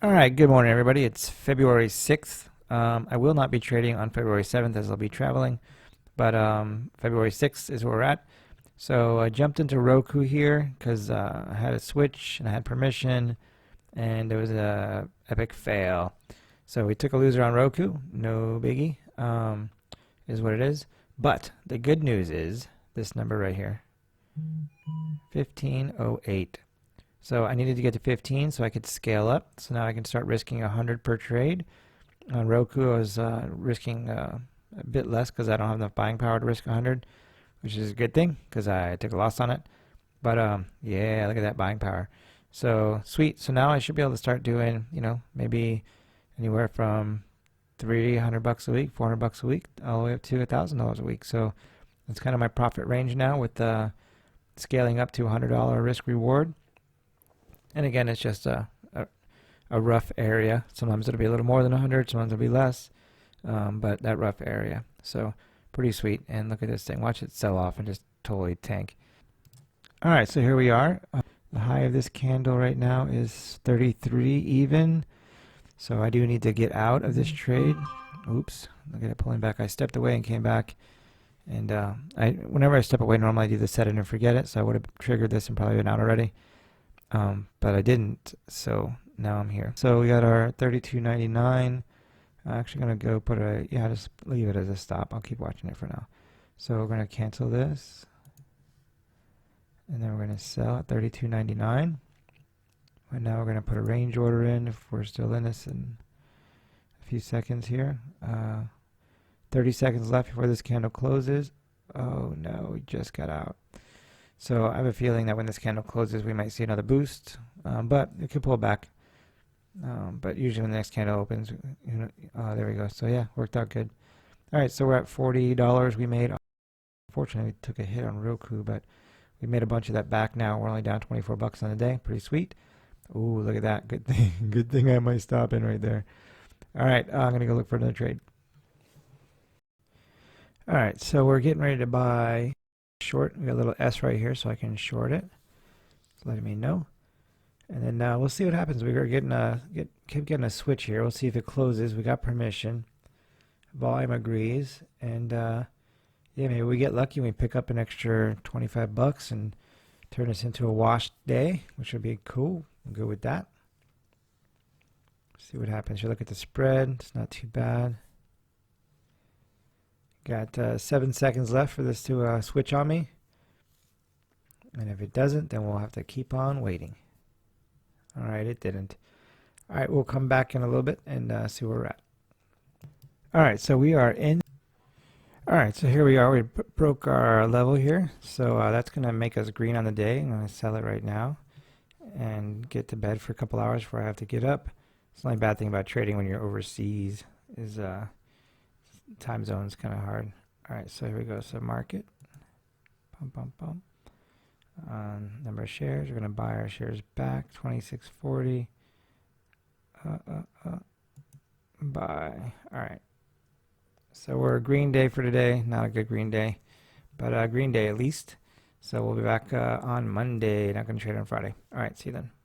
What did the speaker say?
All right, good morning, everybody. It's February 6th. I will not be trading on February 7th as I'll be traveling, but February 6th is where we're at. So I jumped into Roku here because I had a switch and I had permission, and there was a epic fail. So we took a loser on Roku. No biggie, is what it is. But the good news is this number right here, 1508. So I needed to get to 15 so I could scale up. So now I can start risking 100 per trade. On Roku, I was risking a bit less because I don't have enough buying power to risk 100, which is a good thing because I took a loss on it. But yeah, look at that buying power. So sweet. So now I should be able to start doing, maybe anywhere from $300 a week, $400 a week, all the way up to $1,000 a week. So that's kind of my profit range now with scaling up to $100 risk reward. And again, it's just a rough area. Sometimes it'll be a little more than 100, sometimes it'll be less, but that rough area. So pretty sweet. And look at this thing. Watch it sell off and just totally tank. All right, so here we are. The high of this candle right now is 33 even. So I do need to get out of this trade. Oops, look at it pulling back. I stepped away and came back. And whenever I step away, normally I do the set it and forget it. So I would have triggered this and probably been out already. But I didn't, so now I'm here. So we got our 32.99. I'm actually going to go put just leave it as a stop. I'll keep watching it for now. So we're going to cancel this. And then we're going to sell at 32.99. And now we're going to put a range order in if we're still in this in a few seconds here. 30 seconds left before this candle closes. Oh no, we just got out. So I have a feeling that when this candle closes, we might see another boost, but it could pull back. But usually when the next candle opens, there we go. So yeah, worked out good. All right, so we're at $40 we made. Unfortunately, we took a hit on Roku, but we made a bunch of that back now. We're only down $24 on the day. Pretty sweet. Ooh, look at that. Good thing. Good thing I have my stop in right there. All right, I'm going to go look for another trade. All right, so we're getting ready to buy short. We got a little S right here, so I can short it. It's letting me know. And then we'll see what happens. We're keep getting a switch here. We'll see if it closes. We got permission. Volume agrees, and yeah, maybe we get lucky and we pick up an extra $25 and turn this into a wash day, which would be cool. I'm good with that. See what happens. You look at the spread. It's not too bad. Got 7 seconds left for this to switch on me. And if it doesn't, then we'll have to keep on waiting. All right, it didn't. All right, we'll come back in a little bit and see where we're at. All right, so we are in. All right, so here we are. We broke our level here. So that's going to make us green on the day. I'm going to sell it right now and get to bed for a couple hours before I have to get up. It's the only bad thing about trading when you're overseas is time zone's kind of hard. All right, so here we go. So market, number of shares. We're gonna buy our shares back. 2640. Buy. All right. So we're a green day for today. Not a good green day, but a green day at least. So we'll be back on Monday. Not gonna trade on Friday. All right. See you then.